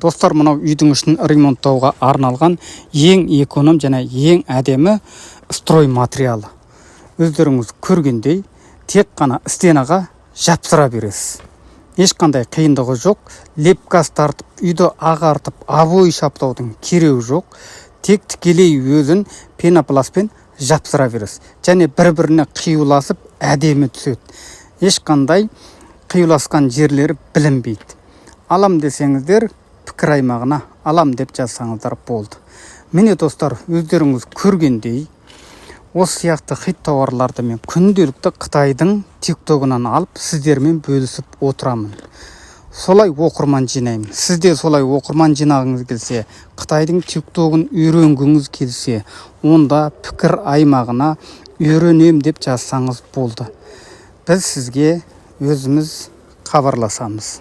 Достар, мынау үйдің ішін ремонттауға арналған ең эконом және ең әдемі строй материалы. Өздеріңіз көргендей, тек қана стенаға жапсыра бересіз. Ешқандай қиындығы жоқ. Лепкас тартып, үйді ағартып, обой шаптаудың керегі жоқ. Тек тікелей өзін пенопластпен жапсыра бересіз. Және бір-біріне қиюласып әдемі түседі. Ешқандай қиюласқан жерлері білінбейді. Алам десеңіздер, пікір аймағына алам деп жазсаңыздар болды. Міне достар, өздеріңіз көргендей, осы сияқты хит тауарларды мен күнделікті Қытайдың тиктогынан алып сіздермен бөлісіп отырамын. Солай оқырман жинаймын. Сізде солай оқырман жинағыңыз келсе, Қытайдың тиктогын үйренгіңіз келсе, онда пікір аймағына үйренем деп жазсаңыз болды. Біз сізге өзіміз хабарласамыз.